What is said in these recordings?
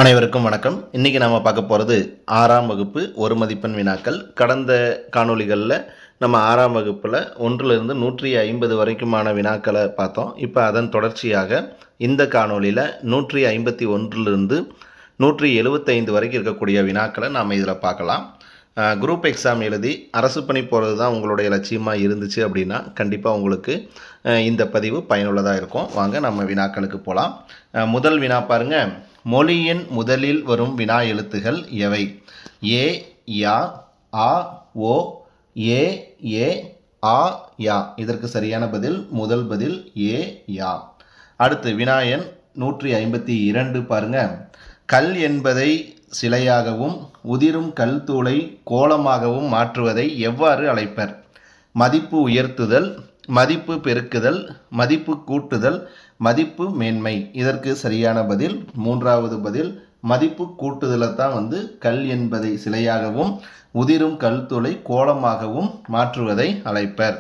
அனைவருக்கும் வணக்கம். இன்றைக்கி நம்ம பார்க்க போகிறது 6ஆம் வகுப்பு ஒரு மதிப்பெண் வினாக்கள். கடந்த காணொளிகளில் நம்ம 6ஆம் வகுப்பில் 1லிருந்து 150 வரைக்குமான வினாக்களை பார்த்தோம். இப்போ அதன் தொடர்ச்சியாக இந்த காணொளியில் 151லிருந்து 175 வரைக்கும் இருக்கக்கூடிய வினாக்களை நாம் இதில் பார்க்கலாம். குரூப் எக்ஸாம் எழுதி அரசு பணி போகிறது தான் உங்களுடைய லட்சியமாக இருந்துச்சு அப்படின்னா கண்டிப்பாக உங்களுக்கு இந்த பதிவு பயனுள்ளதாக இருக்கும். வாங்க நம்ம வினாக்களுக்கு போகலாம். முதல் வினா பாருங்கள். மொழியின் முதலில் வரும் வினா எழுத்துகள் எவை? ஏ, யா, ஆ, ஓ, ஏ, ஆ, யா. இதற்கு சரியான பதில் முதல் பதில் ஏ, யா. அடுத்து வினாயன் 152 பாருங்க. கல் என்பதை சிலையாகவும் உதிரும் கல் தூளை கோலமாகவும் மாற்றுவதை எவ்வாறு அழைப்பர்? மதிப்பு உயர்த்துதல், மதிப்பு பெருக்குதல், மதிப்பு கூட்டுதல், மதிப்பு மேன்மை. இதற்கு சரியான பதில் மூன்றாவது பதில் மதிப்பு கூட்டுதலை தான் கல் என்பதை சிலையாகவும் உதிரும் கல் தூளை கோலமாகவும் மாற்றுவதை அழைப்பர்.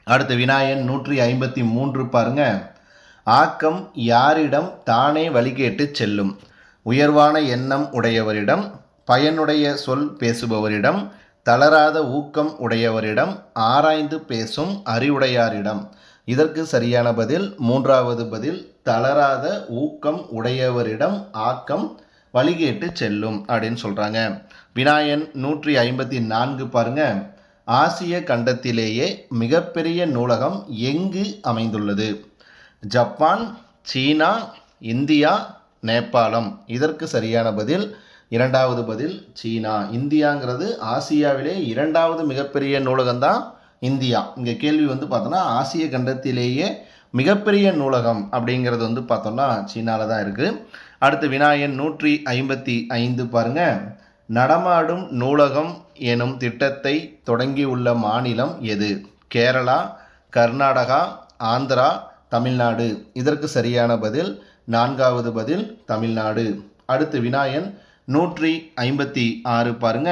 அடுத்து வினாயன் 153 பாருங்க. ஆக்கம் யாரிடம் தானே வழிகேட்டு செல்லும்? உயர்வான எண்ணம் உடையவரிடம், பயனுடைய சொல் பேசுபவரிடம், தளராத ஊக்கம் உடையவரிடம், ஆராய்ந்து பேசும் அறிவுடையாரிடம். இதற்கு சரியான பதில் மூன்றாவது பதில் தளராத ஊக்கம் உடையவரிடம் ஆக்கம் வழிகேட்டு செல்லும் அப்படின்னு சொல்கிறாங்க. வினாயன் 154 பாருங்க. ஆசிய கண்டத்திலேயே மிகப்பெரிய நூலகம் எங்கு அமைந்துள்ளது? ஜப்பான், சீனா, இந்தியா, நேபாளம். இதற்கு சரியான பதில் இரண்டாவது பதில் சீனா. இந்தியாங்கிறது ஆசியாவிலே இரண்டாவது மிகப்பெரிய நூலகம்தான் இந்தியா. இங்கே கேள்வி பார்த்தோன்னா ஆசிய கண்டத்திலேயே மிகப்பெரிய நூலகம் அப்படிங்கிறது பார்த்தோம்னா சீனாவில் தான் இருக்குது. அடுத்து வினாயன் 155 பாருங்க. நடமாடும் நூலகம் எனும் திட்டத்தை தொடங்கியுள்ள மாநிலம் எது? கேரளா, கர்நாடகா, ஆந்திரா, தமிழ்நாடு. இதற்கு சரியான பதில் நான்காவது பதில் தமிழ்நாடு. அடுத்து வினாயன் 156 பாருங்க.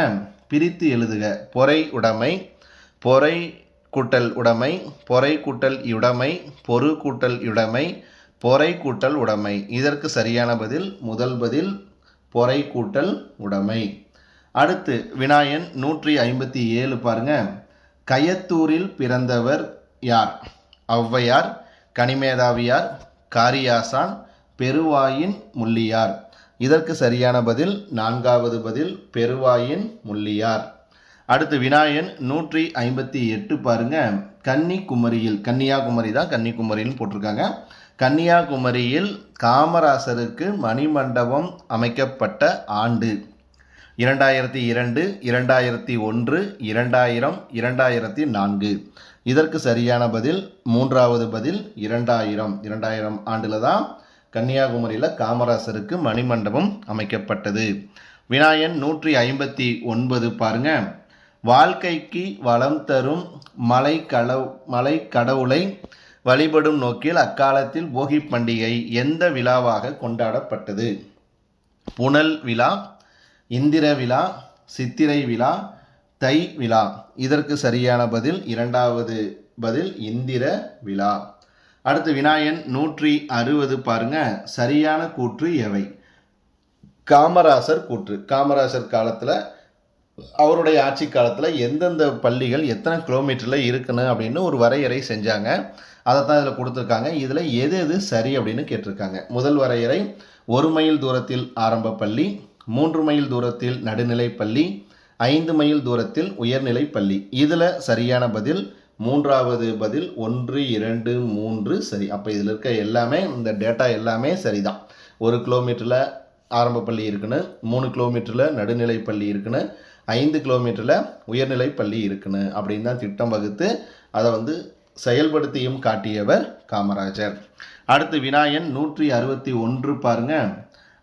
பிரித்து எழுதுக. பொறை உடைமை, பொறை கூட்டல் உடைமை, பொறை கூட்டல் உடைமை, பொறு கூட்டல் உடைமை, பொறை கூட்டல் உடைமை. இதற்கு சரியான பதில் முதல் பதில் பொறை கூட்டல் உடைமை. அடுத்து வினாயன் 157 பாருங்க. கயத்தூரில் பிறந்தவர் யார்? ஔவையார், கனிமேதாவியார், காரியாசான், பெருவாயின் முள்ளியார். இதற்கு சரியான பதில் நான்காவது பதில் பெருவாயின் முள்ளியார். அடுத்து வினாயன் 158 பாருங்க. கன்னிகுமரியில், கன்னியாகுமரி தான் கன்னிகுமரின்னு போட்டிருக்காங்க. கன்னியாகுமரியில் காமராசருக்கு மணிமண்டபம் அமைக்கப்பட்ட ஆண்டு 2002, 2001, 2000, 2004. இதற்கு சரியான பதில் மூன்றாவது பதில் 2000 ஆண்டில் தான் கன்னியாகுமரியில் காமராசருக்கு மணிமண்டபம் அமைக்கப்பட்டது. வினாயன் 159 பாருங்க. வாழ்க்கைக்கு வளம் தரும் மலை கடவுளை வழிபடும் நோக்கில் அக்காலத்தில் போகி பண்டிகை எந்த விழாவாக கொண்டாடப்பட்டது? புனல் விழா, இந்திர விழா, சித்திரை விழா, தை விழா. இதற்கு சரியான பதில் இரண்டாவது பதில் இந்திர விழா. அடுத்து வினாயன் 160 பாருங்க. சரியான கூற்று எவை? காமராசர் கூற்று. காமராசர் காலத்தில், அவருடைய ஆட்சி காலத்தில் எந்தெந்த பள்ளிகள் எத்தனை கிலோமீட்டரில் இருக்குன்னு அப்படின்னு ஒரு வரையறை செஞ்சாங்க. அதை தான் இதில் கொடுத்துருக்காங்க. இதில் எது எது சரி அப்படின்னு கேட்டிருக்காங்க. முதல் வரையறை 1 மைல் தூரத்தில் ஆரம்ப பள்ளி, 3 மைல் தூரத்தில் நடுநிலை பள்ளி, 5 மைல் தூரத்தில் உயர்நிலை பள்ளி. இதில் சரியான பதில் மூன்றாவது பதில் 1, 2, 3 சரி. அப்போ இதில் இருக்க எல்லாமே, இந்த டேட்டா எல்லாமே சரிதான். 1 கிலோமீட்டரில் ஆரம்ப பள்ளி இருக்குன்னு, 3 கிலோமீட்டரில் நடுநிலை பள்ளி இருக்குன்னு, 5 கிலோமீட்டரில் உயர்நிலை பள்ளி இருக்குன்னு அப்படின்னு தான் திட்டம் வகுத்து அதை செயல்படுத்தியும் காட்டியவர் காமராஜர். அடுத்து வினாயன் 161 பாருங்க.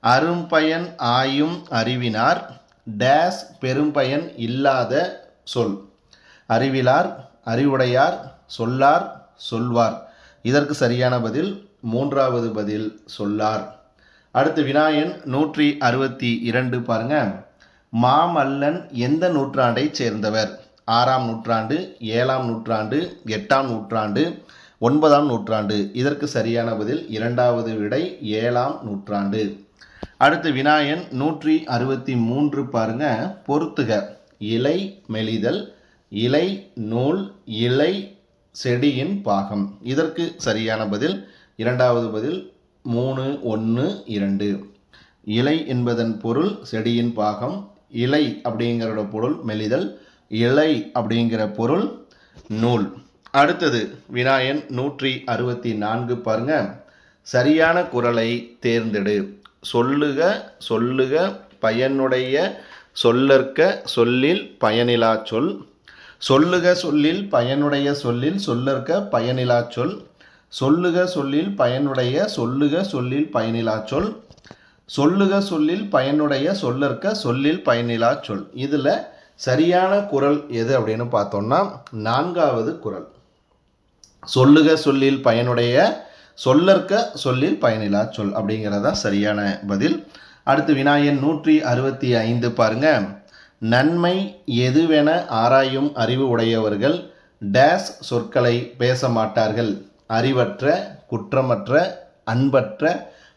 அரும்பயன் ஆயும் அறிவினார் டேஸ் பெரும்பயன் இல்லாத சொல். அறிவிலார், அறிவுடையார், சொல்லார், சொல்வார். இதற்கு சரியான பதில் மூன்றாவது பதில் சொல்லார். அடுத்து வினாயன் 162 பாருங்க. மாமல்லன் எந்த நூற்றாண்டை சேர்ந்தவர்? 6ஆம் நூற்றாண்டு, 7ஆம் நூற்றாண்டு, 8ஆம் நூற்றாண்டு, 9ஆம் நூற்றாண்டு. இதற்கு சரியான பதில் இரண்டாவது விடை 7ஆம் நூற்றாண்டு. அடுத்து வினாயன் 163 பாருங்க. பொறுத்துக. இலை மெலிதல், இலை நூல், இலை செடியின் பாகம். இதற்கு சரியான பதில் இரண்டாவது பதில் 3, 1, 2. இலை என்பதன் பொருள் செடியின் பாகம், இலை அப்படிங்கிற பொருள் மெலிதல், இலை அப்படிங்கிற பொருள் நூல். அடுத்தது வினாயன் 164 பாருங்க. சரியான குறளை தேர்ந்தெடு. சொல்லுக சொல்லுக பயனுடைய சொல்லற்க சொல்லில் பயனிலா சொல். சொல்லுக சொல்லில் பயனுடைய சொல்லில் சொல்லற்க பயனிலா சொல். சொல்லுக சொல்லில் பயனுடைய சொல்லுக சொல்லில் பயனிலா சொல். சொல்லுக சொல்லில் பயனுடைய சொல்லற்க சொல்லில் பயனிலா சொல். இதில் சரியான குறள் எது அப்படின்னு பார்த்தோம்னா 4வது குறள். சொல்லுக சொல்லில் பயனுடைய சொல்லற்க சொல்லில் பயனிலா சொல் அப்படிங்கிறதா சரியான பதில். அடுத்து வினாயன் 165 பாருங்க. நன்மை எதுவென ஆராயும் அறிவு உடையவர்கள் டேஸ் சொற்களை பேச மாட்டார்கள். அறிவற்ற, குற்றமற்ற, அன்பற்ற,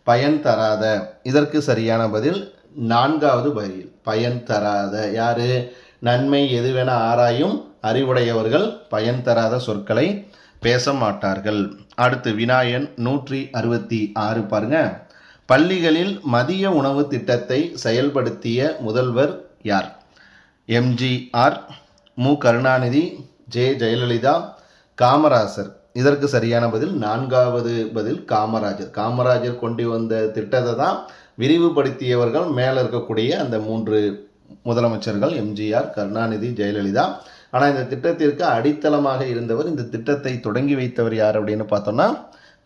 பயன் தராத. இதற்கு சரியான பதில் 4வது பதில் பயன் தராத. யாரு? நன்மை எதுவென ஆராயும் அறிவுடையவர்கள் பயன் தராத சொற்களை பேச மாட்டார்கள். அடுத்து வினாயன் 166 பாருங்க. பள்ளிகளில் மதிய உணவு திட்டத்தை செயல்படுத்திய முதல்வர் யார்? எம்ஜிஆர், மு கருணாநிதி, ஜெயலலிதா, காமராஜர். இதற்கு சரியான பதில் 4வது பதில் காமராஜர். காமராஜர் கொண்டு வந்த திட்டத்தை தான் விரிவுபடுத்தியவர்கள் மேலே இருக்கக்கூடிய அந்த 3 முதலமைச்சர்கள் எம்ஜிஆர், கருணாநிதி, ஜெயலலிதா. ஆனால் இந்த திட்டத்திற்கு அடித்தளமாக இருந்தவர், இந்த திட்டத்தை தொடங்கி வைத்தவர் யார் அப்படின்னு பார்த்தோம்னா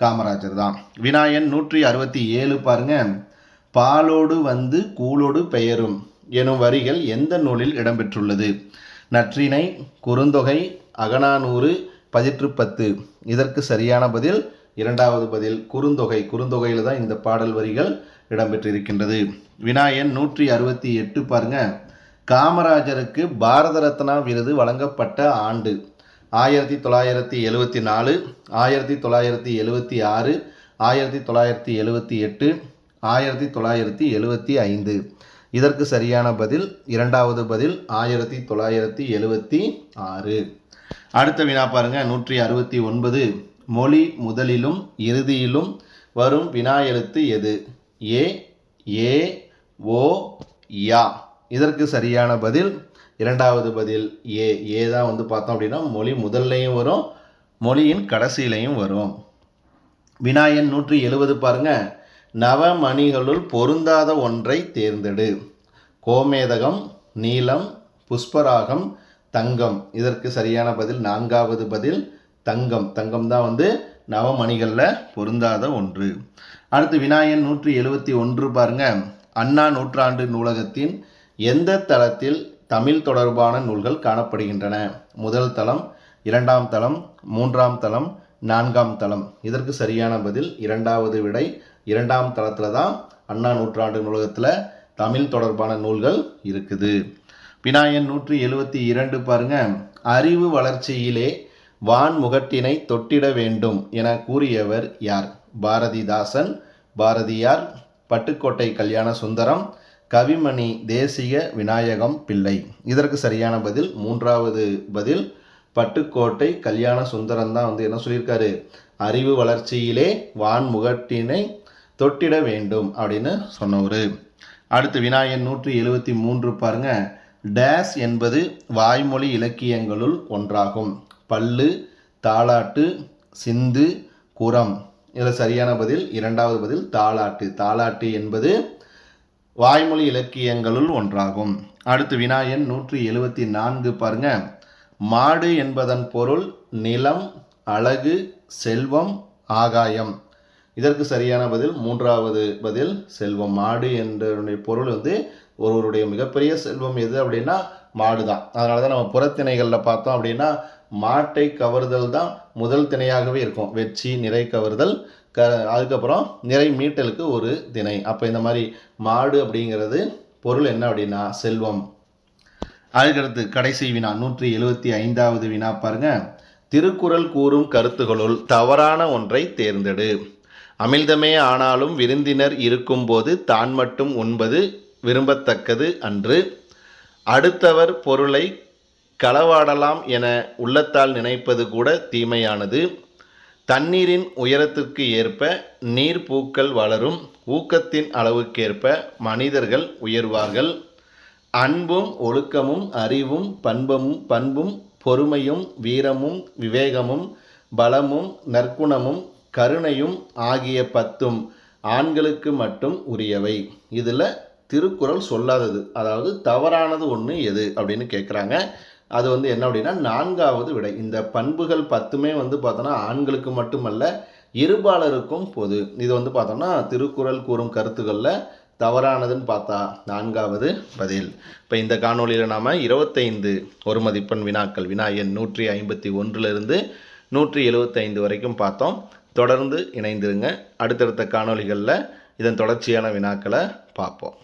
காமராஜர் தான். வினாயன் 167 பாருங்க. பாலோடு வந்து கூலோடு பெயரும் எனும் வரிகள் எந்த நூலில் இடம்பெற்றுள்ளது? நற்றிணை, குறுந்தொகை, அகநானூறு, பதிற்று 10. இதற்கு சரியான பதில் 2வது பதில் குறுந்தொகை. குறுந்தொகையில் தான் இந்த பாடல் வரிகள் இடம்பெற்றிருக்கின்றது. வினாயன் 168 பாருங்க. காமராஜருக்கு பாரத ரத்னா விருது வழங்கப்பட்ட ஆண்டு 1974, 1976, 1978, 1975. இதற்கு சரியான பதில் 2வது பதில் 1976. அடுத்த வினா பாருங்க. 169. மொழி முதலிலும் இறுதியிலும் வரும் வினா எழுத்து எது? ஏ, ஏ, ஓ, யா. இதற்கு சரியான பதில் 2வது பதில் ஏ. ஏ தான் பார்த்தோம் அப்படின்னா மொழி முதல்லையும் வரும், மொழியின் கடைசியிலையும் வரும். வினாயன் 170 பாருங்க. நவமணிகளுள் பொருந்தாத ஒன்றை தேர்ந்தெடு. கோமேதகம், நீலம், புஷ்பராகம், தங்கம். இதற்கு சரியான பதில் 4வது பதில் தங்கம். தங்கம் தான் நவமணிகளில் பொருந்தாத ஒன்று. அடுத்து வினாயன் 171 பாருங்க. அண்ணா நூற்றாண்டு நூலகத்தின் எந்த தளத்தில் தமிழ் தொடர்பான நூல்கள் காணப்படுகின்றன? முதல் தளம், 2ஆம் தளம், 3ஆம் தளம், 4ஆம் தளம். இதற்கு சரியான பதில் 2வது விடை 2ஆம் தளத்தில் தான் அண்ணா நூற்றாண்டு நூலகத்தில் தமிழ் தொடர்பான நூல்கள் இருக்குது. வினாயன் 172 பாருங்க. அறிவு வளர்ச்சியிலே வான்முகட்டினை தொட்டிட வேண்டும் என கூறியவர் யார்? பாரதிதாசன், பாரதியார், பட்டுக்கோட்டை கல்யாண சுந்தரம், கவிமணி தேசிக விநாயகம் பிள்ளை. இதற்கு சரியான பதில் 3வது பதில் பட்டுக்கோட்டை கல்யாண சுந்தரம் தான் என்ன சொல்லியிருக்காரு? அறிவு வளர்ச்சியிலே வான்முகட்டினை தொட்டிட வேண்டும் அப்படின்னு சொன்னவர். அடுத்து வினாயன் 173 பாருங்க. டேஸ் என்பது வாய்மொழி இலக்கியங்களுள் ஒன்றாகும். பல்லு, தாலாட்டு, சிந்து, குரம். இதில் சரியான பதில் 2வது பதில் தாலாட்டு. தாலாட்டு என்பது வாய்மொழி இலக்கியங்களுள் ஒன்றாகும். அடுத்து வினாயன் 174 பாருங்க. மாடு என்பதன் பொருள் நிலம், அழகு, செல்வம், ஆகாயம். இதற்கு சரியான பதில் 3வது பதில் செல்வம். மாடு என்ற பொருள் ஒருவருடைய மிகப்பெரிய செல்வம் எது அப்படின்னா மாடு தான். அதனால தான் நம்ம புறத்திணைகளில் பார்த்தோம் அப்படின்னா மாட்டை கவர்தல் தான் முதல் திணையாகவே இருக்கும். வெற்றி, நிறை கவர்தல், அதுக்கப்புறம் நிறை மீட்டலுக்கு ஒரு திணை. அப்போ இந்த மாதிரி மாடு அப்படிங்கிறது பொருள் என்ன அப்படின்னா செல்வம். அதுக்கடுத்து கடைசி வினா 175வது வினா பாருங்க. திருக்குறள் கூறும் கருத்துகளுள் தவறான ஒன்றை தேர்ந்தெடு. அமிழ்தமே ஆனாலும் விருந்தினர் இருக்கும்போது தான் மட்டும் உண்பது விரும்பத்தக்கது அன்று. அடுத்தவர் பொருளை களவாடலாம் என உள்ளத்தால் நினைப்பது கூட தீமையானது. தண்ணீரின் உயரத்திற்கு ஏற்ப நீர்ப்பூக்கள் வளரும். ஊக்கத்தின் அளவுக்கேற்ப மனிதர்கள் உயர்வார்கள். அன்பும் ஒழுக்கமும் அறிவும் பண்பும் பொறுமையும் வீரமும் விவேகமும் பலமும் நற்குணமும் கருணையும் ஆகிய 10 ஆண்களுக்கு மட்டும் உரியவை. இதில் திருக்குறள் சொல்லாதது, அதாவது தவறானது ஒன்று எது அப்படின்னு கேட்குறாங்க. அது என்ன அப்படின்னா 4வது விடை. இந்த பண்புகள் 10மே பார்த்தோன்னா ஆண்களுக்கு மட்டுமல்ல இருபாலருக்கும் பொது. இது பார்த்தோம்னா திருக்குறள் கூறும் கருத்துக்களில் தவறானதுன்னு பார்த்தா 4வது பதில். இப்போ இந்த காணொலியில் நாம் 25 ஒரு மதிப்பெண் வினாக்கள் வினா எண் 151லிருந்து 175 வரைக்கும் பார்த்தோம். தொடர்ந்து இணைந்திருங்க. அடுத்தடுத்த காணொலிகளில் இதன் தொடர்ச்சியான வினாக்களை பார்ப்போம்.